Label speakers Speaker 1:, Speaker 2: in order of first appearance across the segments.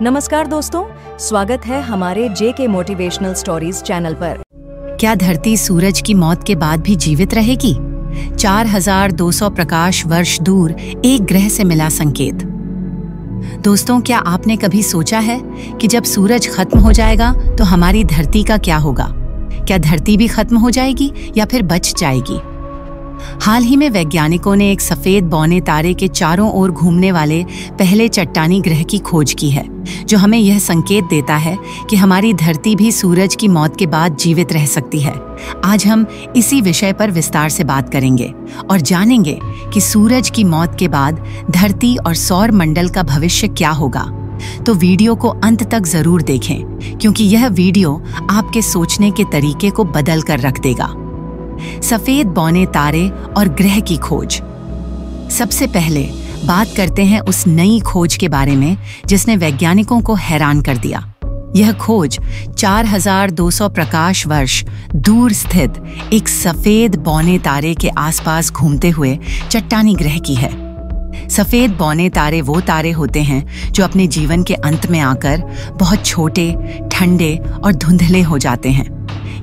Speaker 1: नमस्कार दोस्तों, स्वागत है हमारे जेके मोटिवेशनल स्टोरीज चैनल पर।
Speaker 2: क्या धरती सूरज की मौत के बाद भी जीवित रहेगी? 4200 प्रकाश वर्ष दूर एक ग्रह से मिला संकेत। दोस्तों, क्या आपने कभी सोचा है कि जब सूरज खत्म हो जाएगा तो हमारी धरती का क्या होगा? क्या धरती भी खत्म हो जाएगी या फिर बच जाएगी? हाल ही में वैज्ञानिकों ने एक सफेद बौने तारे के चारों ओर घूमने वाले पहले चट्टानी ग्रह की खोज की है, जो हमें यह संकेत देता है कि हमारी धरती भी सूरज की मौत के बाद जीवित रह सकती है। आज हम इसी विषय पर विस्तार से बात करेंगे और जानेंगे कि सूरज की मौत के बाद धरती और सौर मंडल का भविष्य क्या होगा। तो वीडियो को अंत तक जरूर देखें, क्योंकि यह वीडियो आपके सोचने के तरीके को बदल कर रख देगा। सफेद बौने तारे और ग्रह की खोज। सबसे पहले बात करते हैं उस नई खोज के बारे में जिसने वैज्ञानिकों को हैरान कर दिया। यह खोज 4200 प्रकाश वर्ष दूर स्थित एक सफेद बौने तारे के आसपास घूमते हुए चट्टानी ग्रह की है। सफेद बौने तारे वो तारे होते हैं जो अपने जीवन के अंत में आकर बहुत छोटे, ठंडे और धुंधले हो जाते हैं।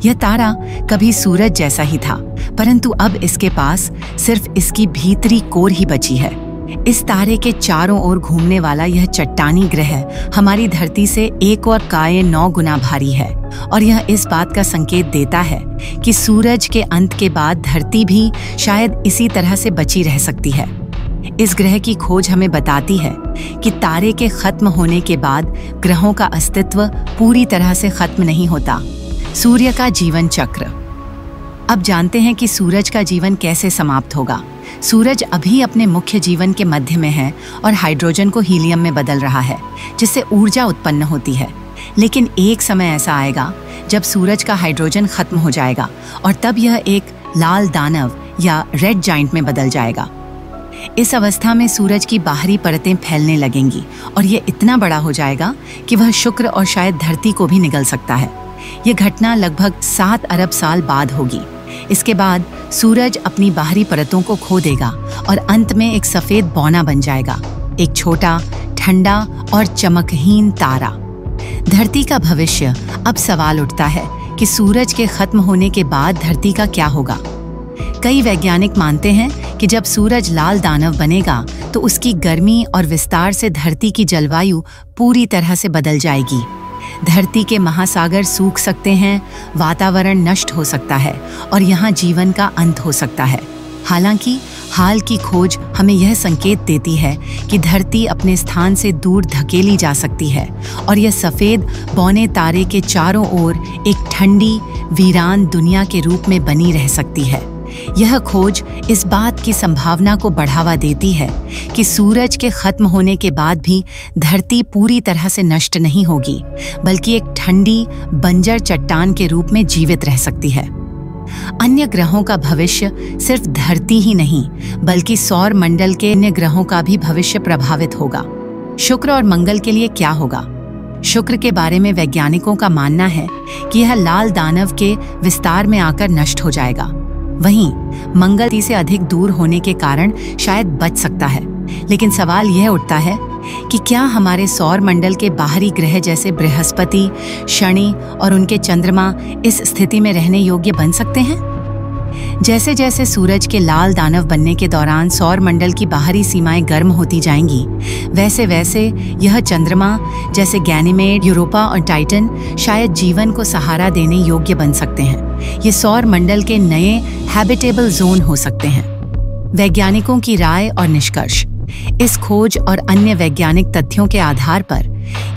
Speaker 2: यह तारा कभी सूरज जैसा ही था, परंतु अब इसके पास सिर्फ इसकी भीतरी कोर ही बची है। इस तारे के चारों ओर घूमने वाला यह चट्टानी ग्रह हमारी धरती से 1.9 गुना भारी है, और यह इस बात का संकेत देता है कि सूरज के अंत के बाद धरती भी शायद इसी तरह से बची रह सकती है। इस ग्रह की खोज हमें बताती है कि तारे के खत्म होने के बाद ग्रहों का अस्तित्व पूरी तरह से खत्म नहीं होता। सूर्य का जीवन चक्र। अब जानते हैं कि सूरज का जीवन कैसे समाप्त होगा। सूरज अभी अपने मुख्य जीवन के मध्य में है और हाइड्रोजन को हीलियम में बदल रहा है, जिससे ऊर्जा उत्पन्न होती है। लेकिन एक समय ऐसा आएगा जब सूरज का हाइड्रोजन खत्म हो जाएगा और तब यह एक लाल दानव या रेड जाइंट में बदल जाएगा। इस अवस्था में सूरज की बाहरी परतें फैलने लगेंगी और यह इतना बड़ा हो जाएगा कि वह शुक्र और शायद धरती को भी निगल सकता है। यह घटना लगभग 7 अरब साल बाद होगी। इसके बाद सूरज अपनी बाहरी परतों को खो देगा और अंत में एक सफेद बौना बन जाएगा, एक छोटा, ठंडा और चमकहीन तारा। धरती का भविष्य। अब सवाल उठता है कि सूरज के खत्म होने के बाद धरती का क्या होगा। कई वैज्ञानिक मानते हैं कि जब सूरज लाल दानव बनेगा तो उसकी गर्मी और विस्तार से धरती की जलवायु पूरी तरह से बदल जाएगी। धरती के महासागर सूख सकते हैं, वातावरण नष्ट हो सकता है और यहाँ जीवन का अंत हो सकता है। हालांकि हाल की खोज हमें यह संकेत देती है कि धरती अपने स्थान से दूर धकेली जा सकती है और यह सफेद बौने तारे के चारों ओर एक ठंडी, वीरान दुनिया के रूप में बनी रह सकती है। यह खोज इस बात की संभावना को बढ़ावा देती है कि सूरज के खत्म होने के बाद भी धरती पूरी तरह से नष्ट नहीं होगी, बल्कि एक ठंडी, बंजर चट्टान के रूप में जीवित रह सकती है। अन्य ग्रहों का भविष्य सिर्फ धरती ही नहीं, बल्कि सौर मंडल के अन्य ग्रहों का भी भविष्य प्रभावित होगा। शुक्र और मंगल के लिए क्या होगा? शुक्र के बारे में वैज्ञानिकों का मानना है कि यह लाल दानव के विस्तार में आकर नष्ट हो जाएगा। वहीं मंगल से अधिक दूर होने के कारण शायद बच सकता है। लेकिन सवाल यह उठता है कि क्या हमारे सौर मंडल के बाहरी ग्रह जैसे बृहस्पति, शनि और उनके चंद्रमा इस स्थिति में रहने योग्य बन सकते हैं? जैसे जैसे सूरज के लाल दानव बनने के दौरान सौर मंडल की बाहरी सीमाएं गर्म होती जाएंगी, वैसे वैसे यह चंद्रमा जैसे गैनीमेड, यूरोपा और टाइटन शायद जीवन को सहारा देने योग्य बन सकते हैं। ये सौर मंडल के नए हैबिटेबल जोन हो सकते हैं। वैज्ञानिकों की राय और निष्कर्ष। इस खोज और अन्य वैज्ञानिक तथ्यों के आधार पर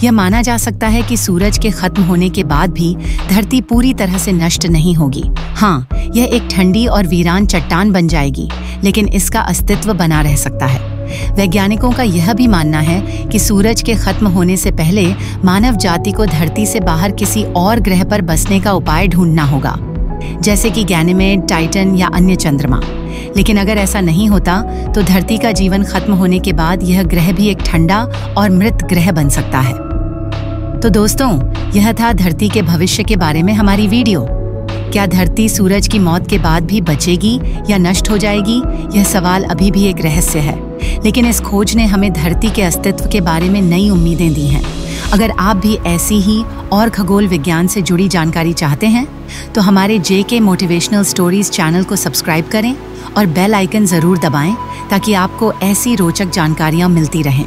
Speaker 2: यह माना जा सकता है कि सूरज के खत्म होने के बाद भी धरती पूरी तरह से नष्ट नहीं होगी। हाँ, यह एक ठंडी और वीरान चट्टान बन जाएगी, लेकिन इसका अस्तित्व बना रह सकता है। वैज्ञानिकों का यह भी मानना है कि सूरज के खत्म होने से पहले मानव जाति को धरती से बाहर किसी और ग्रह पर बसने का उपाय ढूंढना होगा, जैसे कि गैनीमेड, टाइटन या अन्य चंद्रमा। लेकिन अगर ऐसा नहीं होता तो धरती का जीवन खत्म होने के बाद यह ग्रह भी एक ठंडा और मृत ग्रह बन सकता है। तो दोस्तों, यह था धरती के भविष्य के बारे में हमारी वीडियो। क्या धरती सूरज की मौत के बाद भी बचेगी या नष्ट हो जाएगी? यह सवाल अभी भी एक रहस्य है, लेकिन इस खोज ने हमें धरती के अस्तित्व के बारे में नई उम्मीदें दी हैं अगर आप भी ऐसी ही और खगोल विज्ञान से जुड़ी जानकारी चाहते हैं तो हमारे जेके मोटिवेशनल स्टोरीज चैनल को सब्सक्राइब करें और बेल आइकन ज़रूर दबाएं ताकि आपको ऐसी रोचक जानकारियां मिलती रहें।